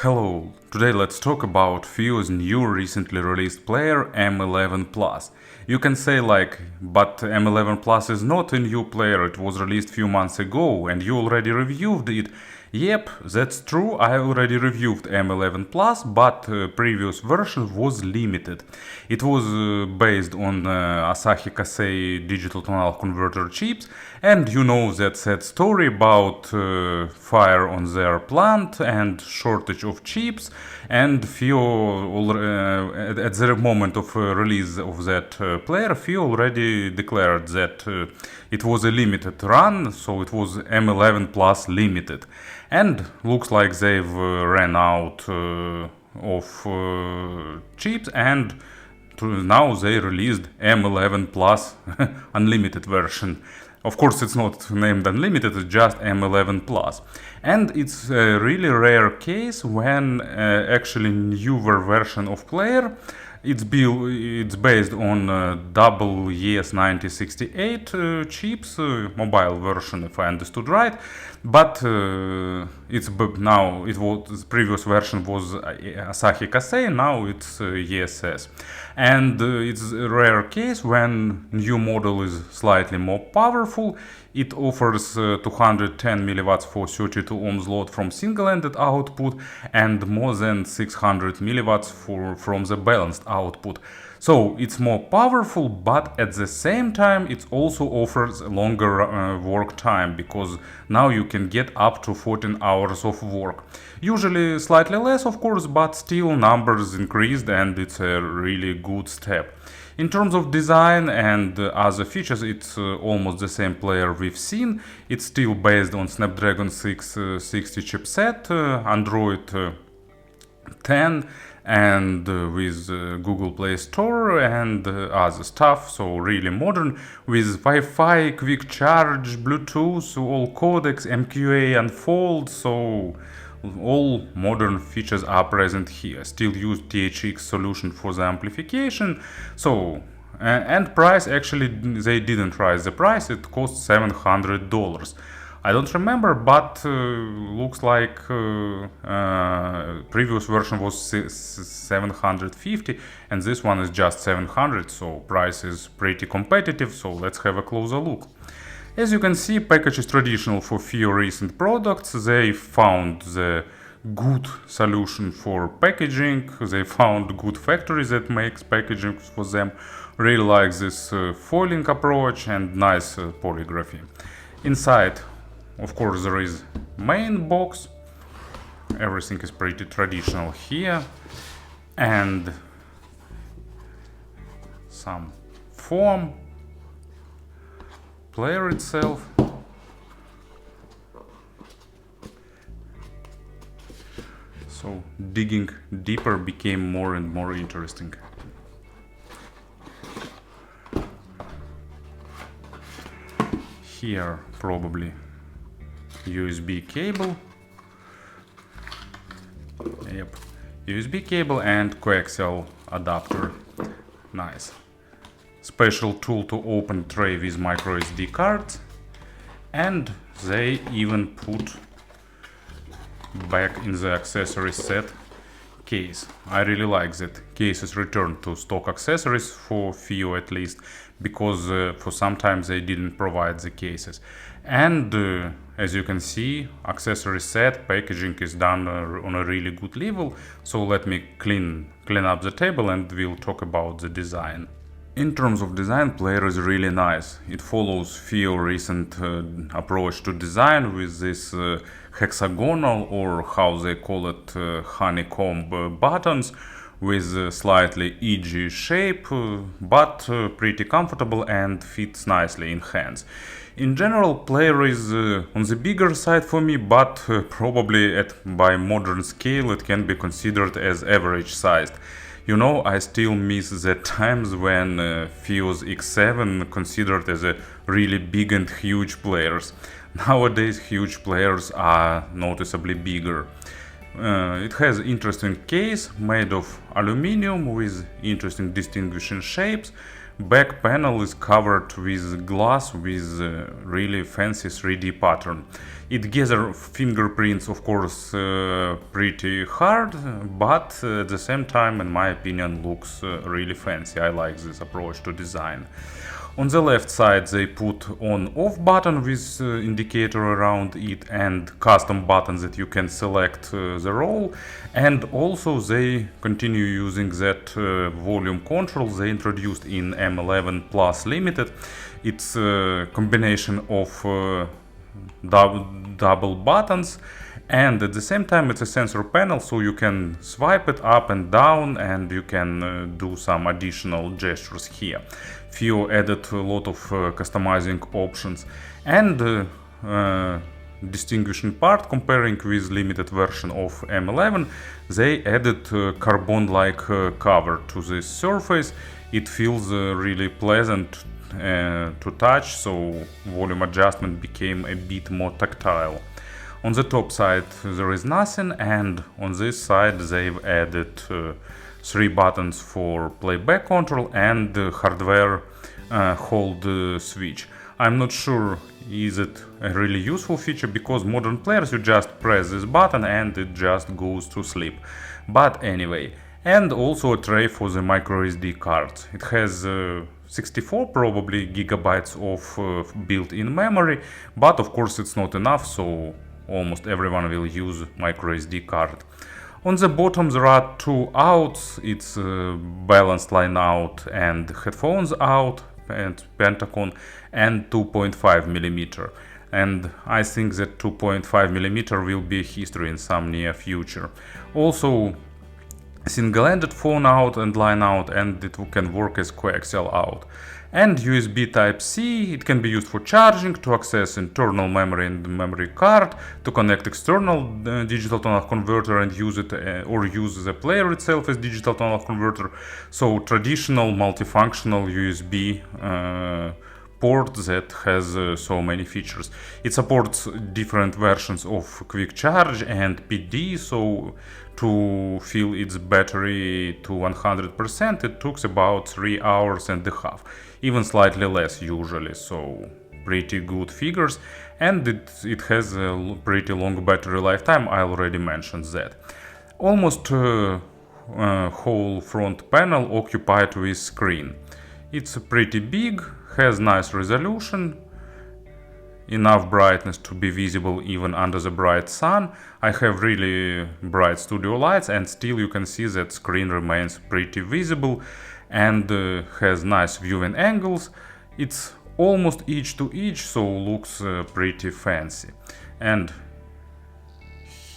Hello, today let's talk about FiiO's new recently released player M11 Plus. You can say but M11 Plus is not a new player, it was released few months ago and you already reviewed it. Yep, that's true, I already reviewed M11 Plus, but previous version was limited. It was based on Asahi Kasei digital to analog converter chips, and you know that sad story about fire on their plant and shortage of chips, and FiiO at the moment of release of that player, FiiO already declared that it was a limited run, so it was M11 Plus limited. And looks like they've ran out of chips, and now they released M11 Plus unlimited version. Of course, it's not named unlimited, it's just M11 Plus. And it's a really rare case when actually newer version of player. It's based on double ES9068 chips, mobile version if I understood right, but the previous version was Asahi Kasei, now it's ESS. And it's a rare case when new model is slightly more powerful. It offers 210 milliwatts for 32 ohms load from single-ended output and more than 600 milliwatts from the balanced output. So it's more powerful, but at the same time it also offers longer work time, because now you can get up to 14 hours of work. Usually slightly less, of course, but still numbers increased, and it's a really good step. In terms of design and other features, it's almost the same player we've seen. It's still based on Snapdragon 660 chipset, Android 10, and with Google Play Store and other stuff, so really modern, with Wi-Fi, quick charge, Bluetooth, all codecs, MQA unfold, so all modern features are present here. Still use THX solution for the amplification. So and price, actually they didn't raise the price, it cost $700. I don't remember, but looks like previous version was 750 and this one is just 700, so price is pretty competitive. So let's have a closer look. As you can see, package is traditional for FiiO recent products. They found the good solution for packaging. They found good factory that makes packaging for them. Really like this foiling approach and nice polygraphy. Inside, of course, there is main box. Everything is pretty traditional here. And some foam. Player itself, so digging deeper became more and more interesting. Here probably USB cable, yep, USB cable and coaxial adapter, nice. Special tool to open tray with micro SD cards, and they even put back in the accessory set case. I really like that cases returned to stock accessories for FiiO, at least, because for sometimes they didn't provide the cases. And as you can see, accessory set packaging is done on a really good level. So let me clean up the table and we'll talk about the design. In terms of design, player is really nice. It follows FiiO recent approach to design with this hexagonal, or how they call it, honeycomb buttons with slightly edgy shape, but pretty comfortable and fits nicely in hands. In general, player is on the bigger side for me, but probably by modern scale it can be considered as average sized. You know, I still miss the times when FiiO's X7 considered as a really big and huge players. Nowadays huge players are noticeably bigger. It has interesting case made of aluminum with interesting distinguishing shapes, back panel is covered with glass with really fancy 3D pattern. It gathers fingerprints, of course, pretty hard, but at the same time, in my opinion, looks really fancy. I like this approach to design. On the left side they put on-off button with indicator around it and custom buttons that you can select the role, and also they continue using that volume control they introduced in M11 Plus Limited. It's a combination of double buttons, and at the same time it's a sensor panel, so you can swipe it up and down and you can do some additional gestures here. FiiO added a lot of customizing options, and distinguishing part comparing with limited version of M11, they added carbon-like cover to this surface. It feels really pleasant to touch, so volume adjustment became a bit more tactile. On the top side there is nothing, and on this side they've added 3 buttons for playback control and hardware hold switch. I'm not sure is it a really useful feature, because modern players you just press this button and it just goes to sleep. But anyway, and also a tray for the micro SD cards. It has 64 probably gigabytes of built-in memory, but of course it's not enough, so almost everyone will use micro SD card. On the bottom there are 2 outs. It's balanced line out and headphones out and Pentacon, and 2.5mm. And I think that 2.5mm will be history in some near future. Also single-ended phone out and line out, and it can work as coaxial out. And USB Type-C, it can be used for charging, to access internal memory and memory card, to connect external digital to analog converter and use it or use the player itself as digital to analog converter. So traditional multifunctional USB port that has so many features. It supports different versions of quick charge and PD, so to fill its battery to 100% it took about 3 hours and a half, even slightly less usually, so pretty good figures. And it has a pretty long battery lifetime, I already mentioned that. Almost whole front panel occupied with screen. It's pretty big, has nice resolution, enough brightness to be visible even under the bright sun. I have really bright studio lights, and still you can see that screen remains pretty visible and has nice viewing angles. It's almost edge to edge, so looks pretty fancy. And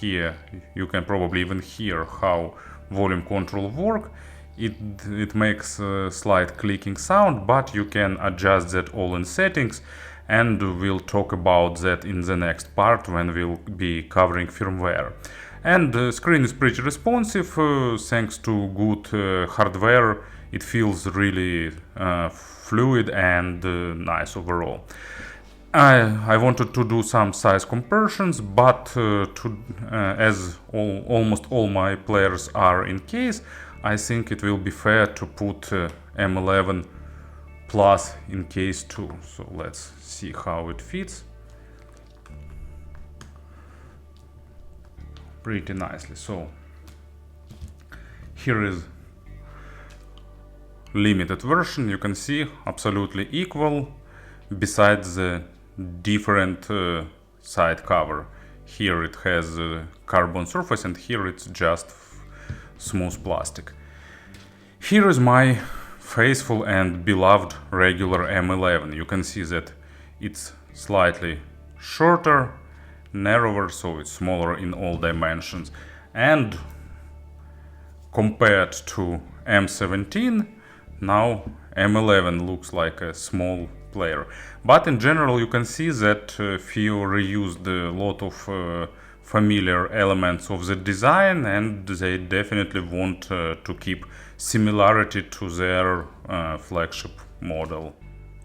here you can probably even hear how volume control works. It makes a slight clicking sound, but you can adjust that all in settings, and we'll talk about that in the next part when we'll be covering firmware. And the screen is pretty responsive, thanks to good hardware. It feels really fluid and nice overall. I wanted to do some size comparisons, but as almost all my players are in case, I think it will be fair to put M11 Plus in case too. So let's see how it fits. Pretty nicely. So here is limited version. You can see absolutely equal, besides the different side cover. Here it has a carbon surface, and here it's just smooth plastic. Here is my faithful and beloved regular M11. You can see that it's slightly shorter, narrower, so it's smaller in all dimensions. And compared to M17, now M11 looks like a small player. But in general you can see that FiiO reused a lot of familiar elements of the design, and they definitely want to keep similarity to their flagship model.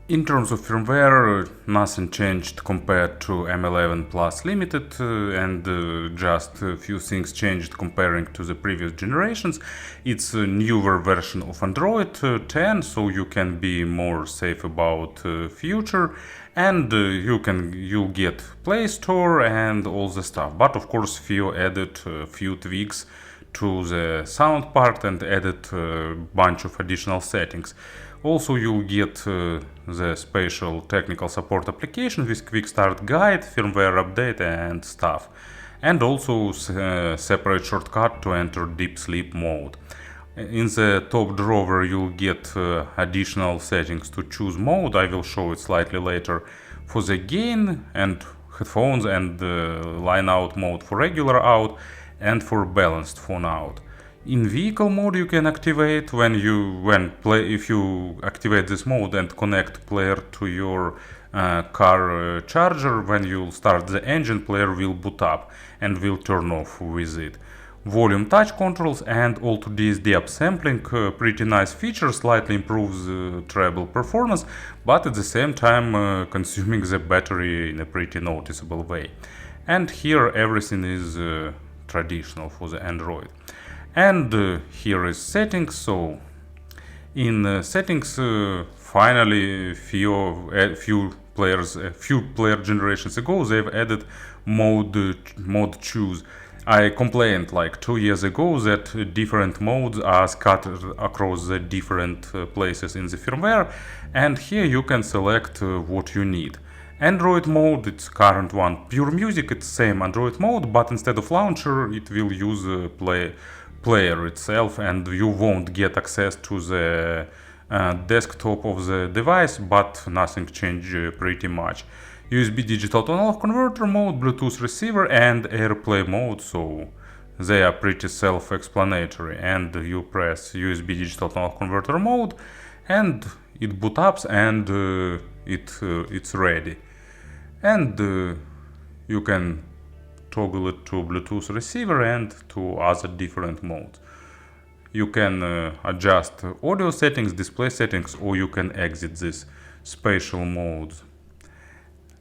In terms of firmware, nothing changed compared to M11 Plus Limited, and just a few things changed comparing to the previous generations. It's a newer version of Android 10, so you can be more safe about future, and you'll get Play Store and all the stuff. But of course, FiiO added a few tweaks to the sound part and added a bunch of additional settings. Also, you'll get the special technical support application with quick start guide, firmware update and stuff. And also separate shortcut to enter deep sleep mode. In the top drawer you'll get additional settings to choose mode. I will show it slightly later. For the gain and headphones and line out mode for regular out and for balanced phone out. In vehicle mode you can activate if you activate this mode and connect player to your car charger. When you start the engine, player will boot up and will turn off with it. Volume touch controls and auto DAP sampling, pretty nice feature, slightly improves treble performance, but at the same time consuming the battery in a pretty noticeable way. And here everything is traditional for the Android. And here is settings. So in settings, finally FiiO a few player generations ago they've added mode choose. I complained like 2 years ago that different modes are scattered across the different places in the firmware, and here you can select what you need. Android mode, it's current one. Pure music, it's same Android mode, but instead of launcher it will use player itself, and you won't get access to the desktop of the device, but nothing changed pretty much. USB digital to analog converter mode, Bluetooth receiver and AirPlay mode, so they are pretty self-explanatory. And you press USB digital to analog converter mode and it boot up and it's ready. And you can toggle it to Bluetooth receiver and to other different modes. You can adjust audio settings, display settings, or you can exit this spatial modes.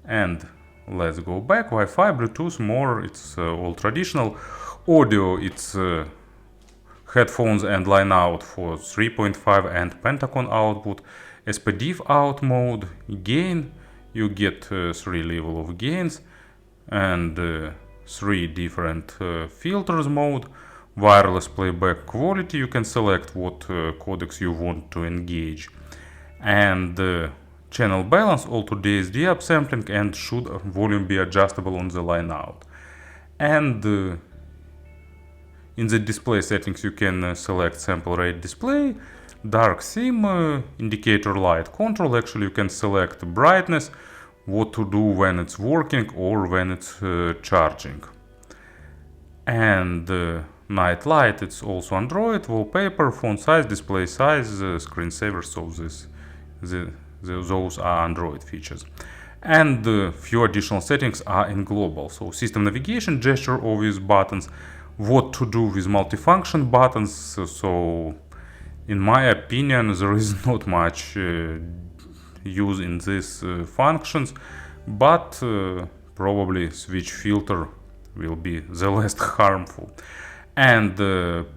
And let's go back. Wi-Fi, Bluetooth, more, it's all traditional. Audio, it's headphones and line out for 3.5 and Pentagon output. SPDIF out mode. Gain, you get 3 levels of gains and 3 different filters mode. Wireless playback quality, you can select what codecs you want to engage. And channel balance, auto DAP sampling, and should volume be adjustable on the line out. And in the display settings you can select sample rate display, dark theme, indicator light control. Actually you can select brightness, what to do when it's working or when it's charging. And night light, it's also Android, wallpaper, font size, display size, screensaver, so those are Android features. And a few additional settings are in global. So system navigation, gesture with buttons, what to do with multifunction buttons. So in my opinion there is not much use in these functions, but probably switch filter will be the least harmful. And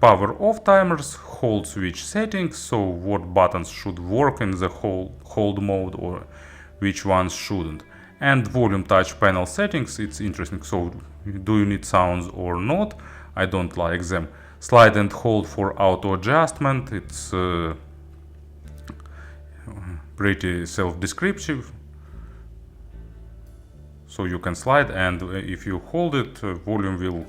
power off timers, hold switch settings, so what buttons should work in the hold mode or which ones shouldn't. And volume touch panel settings, it's interesting, so do you need sounds or not? I don't like them. Slide and hold for auto adjustment, it's pretty self-descriptive. So you can slide, and if you hold it, volume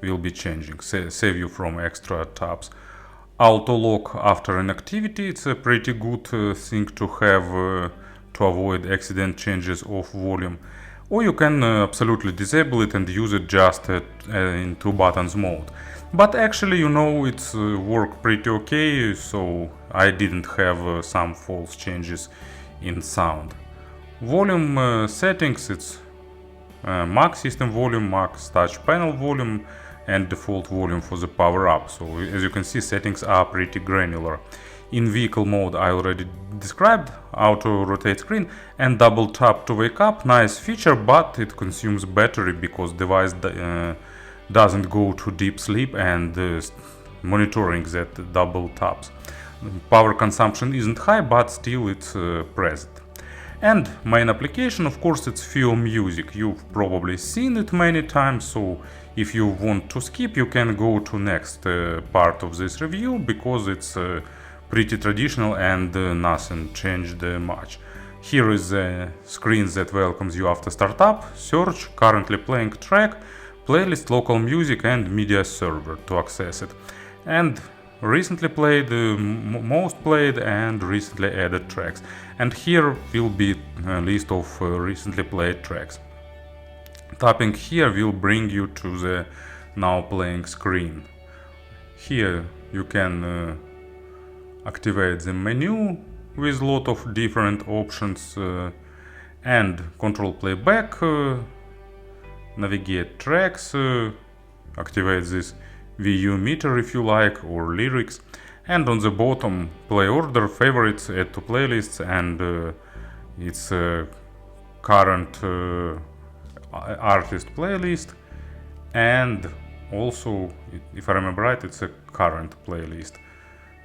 will be changing, save you from extra tabs. Auto lock after inactivity, it's a pretty good thing to have to avoid accident changes of volume. Or you can absolutely disable it and use it just in 2 buttons mode. But actually, you know, it's work pretty okay, so I didn't have some false changes in sound. Volume settings, it's max system volume, max touch panel volume, and default volume for the power up. So as you can see, settings are pretty granular. In vehicle mode I already described, auto rotate screen and double tap to wake up, nice feature, but it consumes battery because device doesn't go to deep sleep and monitoring that double taps. Power consumption isn't high, but still it's present. And main application, of course, it's FiiO Music. You've probably seen it many times, so if you want to skip, you can go to next part of this review, because it's pretty traditional and nothing changed much. Here is a screen that welcomes you after startup, search, currently playing track, playlist, local music and media server to access it. And recently played, most played and recently added tracks. And here will be a list of recently played tracks. Tapping here will bring you to the now playing screen. Here you can activate the menu with a lot of different options and control playback, navigate tracks, activate this VU meter if you like, or lyrics, and on the bottom play order, favorites, add to playlists, and it's a current artist playlist, and also, if I remember right, it's a current playlist.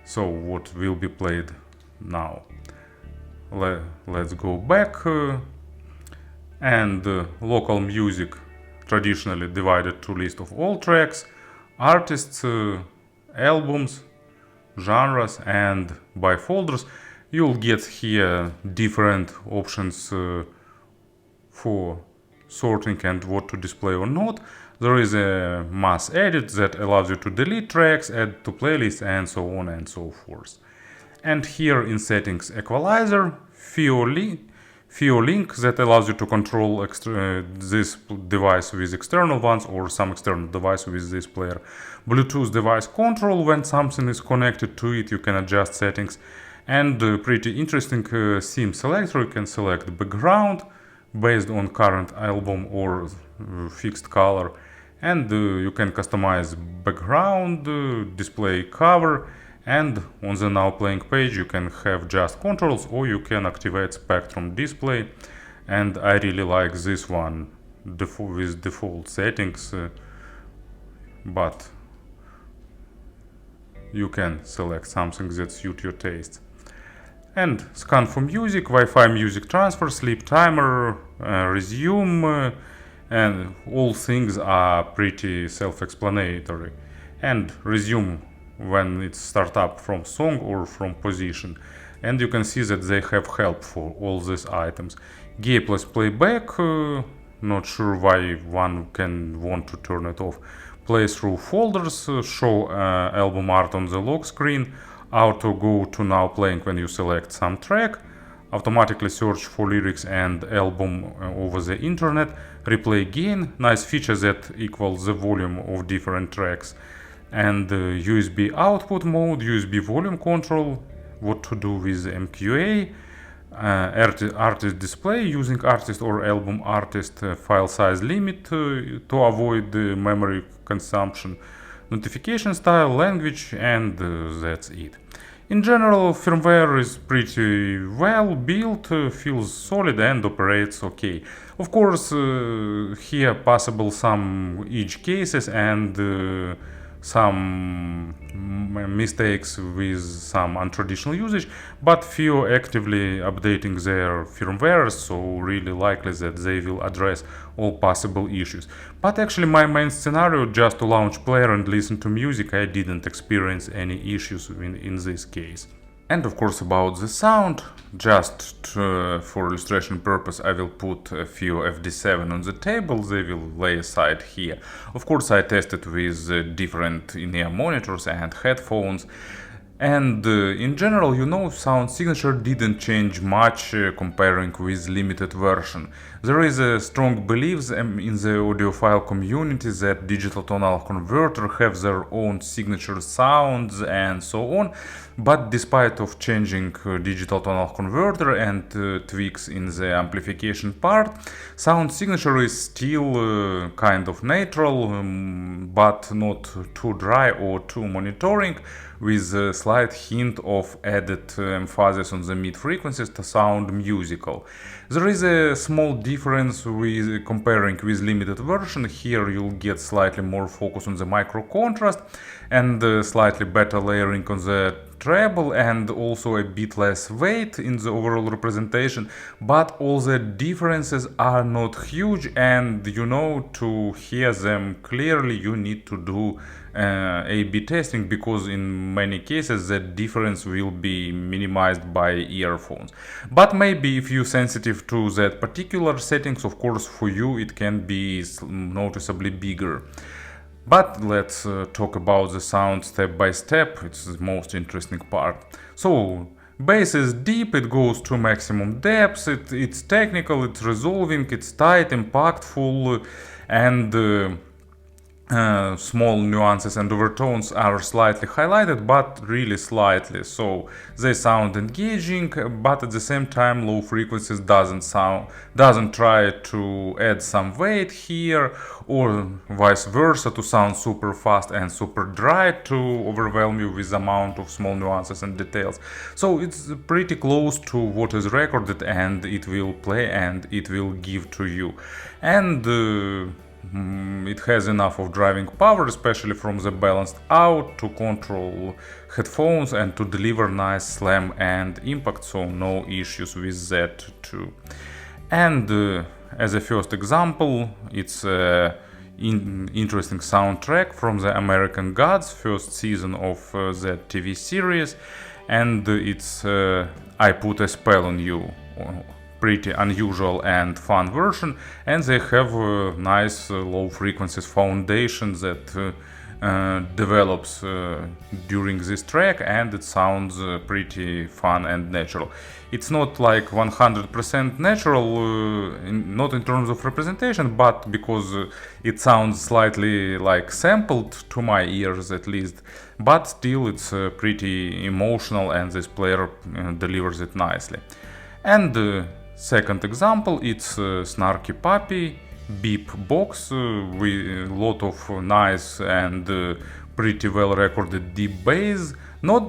So what will be played now? Let's go back, and local music traditionally divided to list of all tracks, artists, albums, genres, and by folders. You'll get here different options for sorting and what to display or not. There is a mass edit that allows you to delete tracks, add to playlists, and so on and so forth. And here in settings, equalizer, FiiO link that allows you to control this device with external ones or some external device with this player. Bluetooth device control, when something is connected to it you can adjust settings. And pretty interesting theme selector, you can select background based on current album or fixed color. And you can customize background, display cover, and on the now playing page you can have just controls, or you can activate spectrum display. And I really like this one with default settings, but you can select something that suits your taste. And scan for music, Wi-Fi music transfer, sleep timer, resume, and all things are pretty self-explanatory. And resume when it's start up from song or from position. And you can see that they have help for all these items. Gaye plus playback, not sure why one can want to turn it off. Play through folders, show album art on the lock screen, auto go to now playing when you select some track, automatically search for lyrics and album over the internet, replay gain, nice feature that equals the volume of different tracks, and USB output mode, USB volume control, what to do with MQA, artist display using artist or album artist, file size limit to avoid memory consumption, notification style, language, and that's it. In general, firmware is pretty well built, feels solid and operates okay. Of course, here possible some edge cases and some mistakes with some untraditional usage, but FiiO actively updating their firmware, so really likely that they will address all possible issues. But actually my main scenario, just to launch player and listen to music, I didn't experience any issues in this case. And of course about the sound, just for illustration purpose I will put a FiiO FD7 on the table, they will lay aside here. Of course I tested with different in-ear monitors and headphones, and in general, you know, sound signature didn't change much comparing with limited version. There is a strong belief in the audiophile community that digital tonal converter have their own signature sounds and so on, but despite of changing digital tonal converter and tweaks in the amplification part, sound signature is still kind of neutral, but not too dry or too monitoring, with a slight hint of added emphasis on the mid frequencies to sound musical. There is a small difference with comparing with limited version. Here you'll get slightly more focus on the micro contrast and slightly better layering on the treble and also a bit less weight in the overall representation, but all the differences are not huge, and you know, to hear them clearly you need to do A/B testing, because in many cases the difference will be minimized by earphones. But maybe if you're sensitive to that particular settings, of course for you it can be noticeably bigger. But let's talk about the sound step by step. It's the most interesting part. So bass is deep, it goes to maximum depths, it's technical, it's resolving, it's tight, impactful, and small nuances and overtones are slightly highlighted, but really slightly, so they sound engaging, but at the same time low frequencies doesn't try to add some weight here, or vice versa, to sound super fast and super dry to overwhelm you with the amount of small nuances and details. So it's pretty close to what is recorded, and it will play and it will give to you. And it has enough of driving power, especially from the balanced out, to control headphones and to deliver nice slam and impact, so no issues with that too. And as a first example, it's an interesting soundtrack from the American Gods first season of that TV series, and it's I Put a Spell on You. Pretty unusual and fun version, and they have a nice low frequencies foundation that develops during this track, and it sounds pretty fun and natural. It's not like 100% natural, not in terms of representation, but because it sounds slightly like sampled to my ears at least, but still it's pretty emotional, and this player delivers it nicely. And second example, it's Snarky Puppy beep box with a lot of nice and pretty well recorded deep bass, not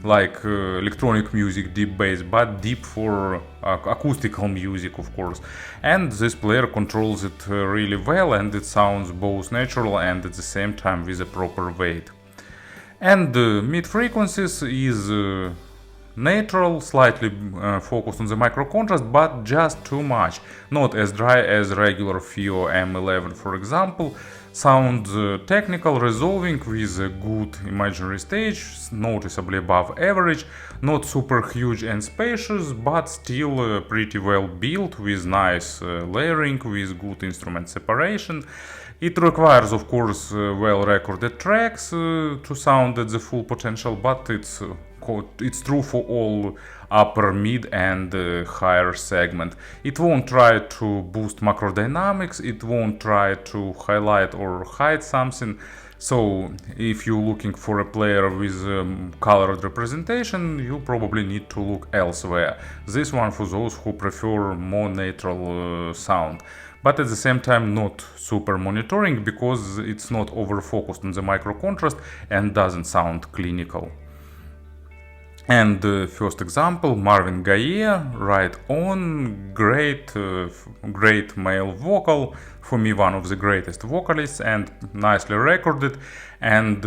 like electronic music deep bass, but deep for acoustical music, of course. And this player controls it really well, and it sounds both natural and at the same time with a proper weight. And mid frequencies is neutral, slightly focused on the micro contrast, but just too much. Not as dry as regular FiiO M11, for example. Sounds technical, resolving with a good imaginary stage, noticeably above average, not super huge and spacious, but still pretty well built, with nice layering, with good instrument separation. It requires, of course, well recorded tracks to sound at the full potential, but it's true for all upper, mid and higher segment. It won't try to boost macro dynamics, it won't try to highlight or hide something. So if you're looking for a player with colored representation, you probably need to look elsewhere. This one for those who prefer more natural sound. But at the same time not super monitoring, because it's not over focused on the micro contrast and doesn't sound clinical. And first example, Marvin Gaye, Right On, great male vocal, for me one of the greatest vocalists, and nicely recorded, and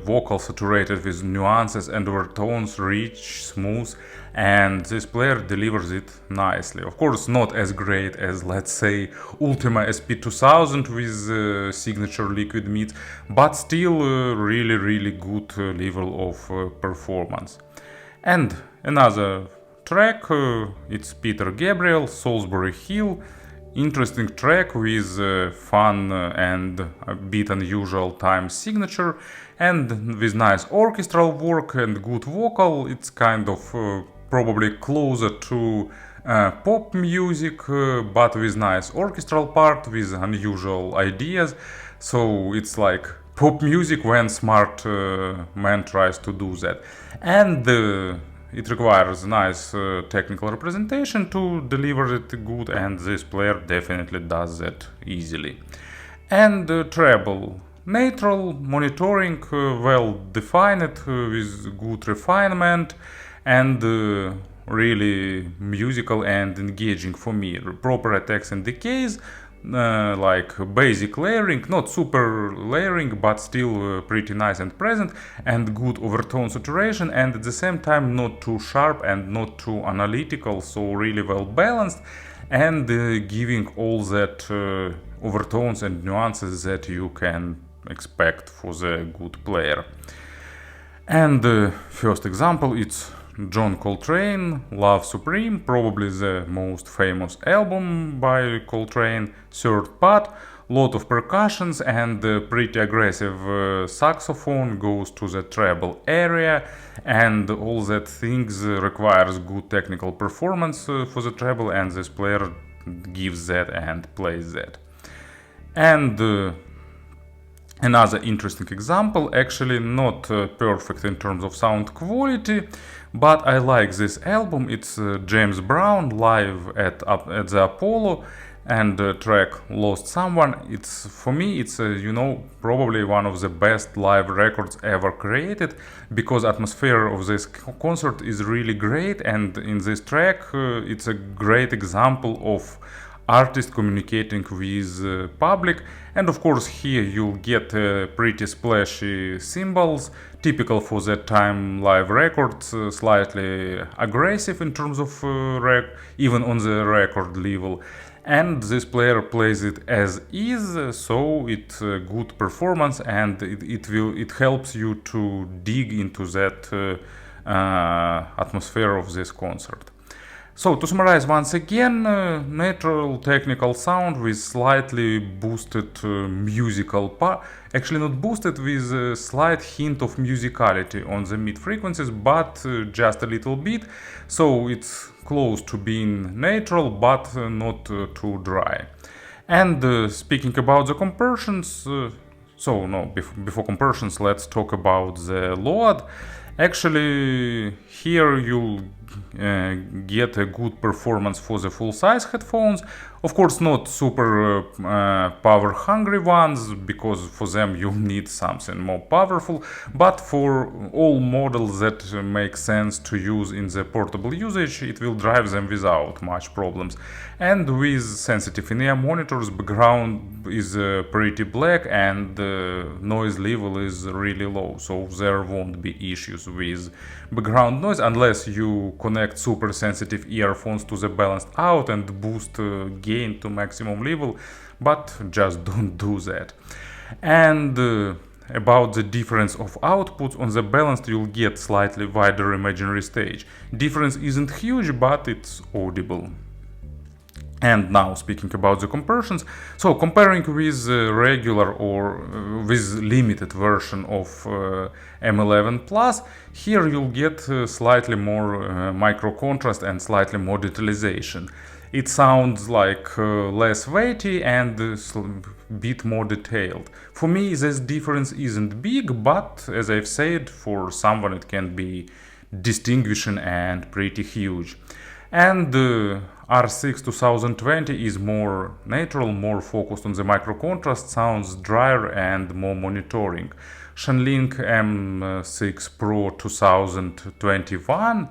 vocal saturated with nuances and overtones, rich, smooth, and this player delivers it nicely. Of course not as great as, let's say, Ultima SP2000 with signature liquid mids, but still really good level of performance. And another track, it's Peter Gabriel, Solsbury Hill. Interesting track with fun and a bit unusual time signature, and with nice orchestral work and good vocal. It's kind of probably closer to pop music, but with nice orchestral part, with unusual ideas. So it's like pop music when smart man tries to do that. And it requires nice technical representation to deliver it good, and this player definitely does that easily. And treble, neutral, monitoring, well defined, with good refinement, and really musical and engaging for me. Proper attacks and decays, like basic layering, not super layering, but still pretty nice and present, and good overtone saturation, and at the same time not too sharp and not too analytical, so really well balanced, and giving all that overtones and nuances that you can expect for the good player. And the first example, it's John Coltrane, Love Supreme, probably the most famous album by Coltrane, third part, lot of percussions and pretty aggressive saxophone goes to the treble area, and all that things requires good technical performance for the treble, and this player gives that and plays that. And another interesting example, actually not perfect in terms of sound quality, but I like this album. It's James Brown live at the Apollo, and track Lost Someone. It's, for me, it's probably one of the best live records ever created, because atmosphere of this concert is really great, and in this track it's a great example of artist communicating with public. And of course here you'll get pretty splashy cymbals, typical for that time live records, slightly aggressive in terms of even on the record level. And this player plays it as is, so it's a good performance, and it helps you to dig into that atmosphere of this concert. So to summarize once again, natural technical sound with slightly boosted musical part, actually not boosted, with a slight hint of musicality on the mid frequencies, but just a little bit, so it's close to being natural, but not too dry. And speaking about the compressions, before compressions, let's talk about the load. Actually, here you'll get a good performance for the full-size headphones. Of course, not super power-hungry ones, because for them you'll need something more powerful, but for all models that make sense to use in the portable usage, it will drive them without much problems. And with sensitive in-ear monitors, background is pretty black, and noise level is really low, so there won't be issues with background noise unless you connect super sensitive earphones to the balanced out and boost gain to maximum level, but just don't do that. And about the difference of outputs, on the balanced you'll get slightly wider imaginary stage. Difference isn't huge, but it's audible. And now speaking about the compressions, so comparing with regular or with limited version of M11 Plus, here you'll get slightly more micro contrast and slightly more detalization. It sounds like less weighty and a bit more detailed. For me, this difference isn't big, but as I've said, for someone it can be distinguishing and pretty huge. And R6 2020 is more natural, more focused on the micro contrast, sounds drier and more monitoring. Shenling M6 Pro 2021,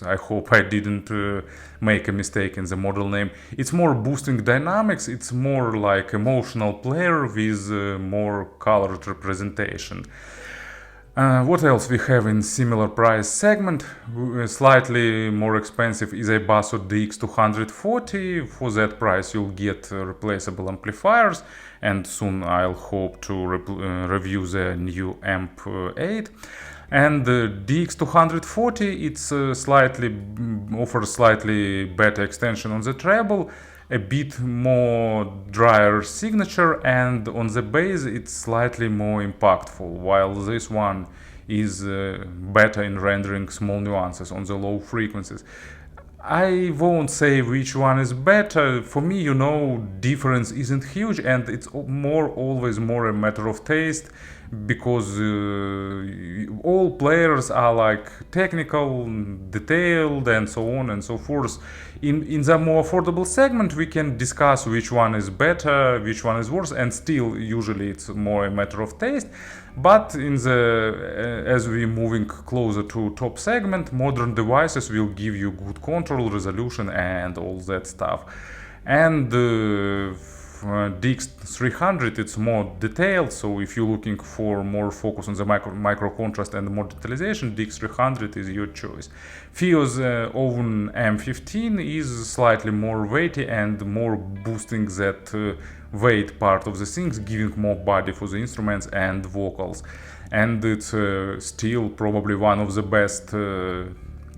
I hope I didn't make a mistake in the model name, it's more boosting dynamics, it's more like emotional player with more colored representation. What else we have in similar price segment? Slightly more expensive is a Basso DX240. For that price you'll get replaceable amplifiers, and soon I'll hope to review the new Amp 8. And the DX240, it's offers slightly better extension on the treble, a bit more drier signature, and on the bass it's slightly more impactful, while this one is better in rendering small nuances on the low frequencies. I won't say which one is better. For me, difference isn't huge, and it's always more a matter of taste. because all players are like technical, detailed, and so on and so forth. In the more affordable segment, we can discuss which one is better, which one is worse, and still usually it's more a matter of taste. But in the as we're moving closer to top segment, modern devices will give you good control, resolution, and all that stuff. And DX300, it's more detailed, so if you're looking for more focus on the micro contrast and more detalization, DX300 is your choice. FiiO's own M15 is slightly more weighty and more boosting that weight part of the things, giving more body for the instruments and vocals. And it's still probably one of the best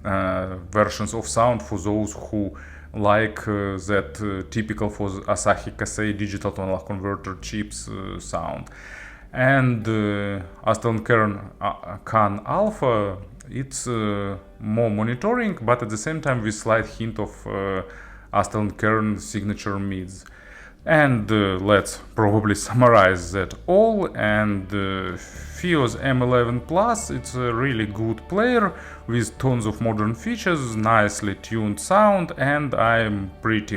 versions of sound for those who like that typical for Asahi Kasei digital tonal converter chips sound. And Aston Kern Alpha, it's more monitoring, but at the same time with slight hint of Aston Kern signature mids. And let's probably summarize that all. And FiiO's M11 Plus, it's a really good player with tons of modern features, nicely tuned sound, and I really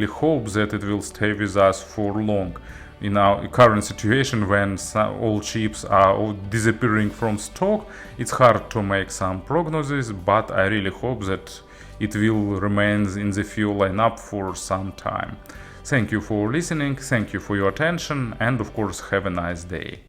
hope that it will stay with us for long. In our current situation, when all chips are disappearing from stock, it's hard to make some prognosis, but I really hope that it will remain in the FiiO lineup for some time. Thank you for listening, thank you for your attention, and of course have a nice day.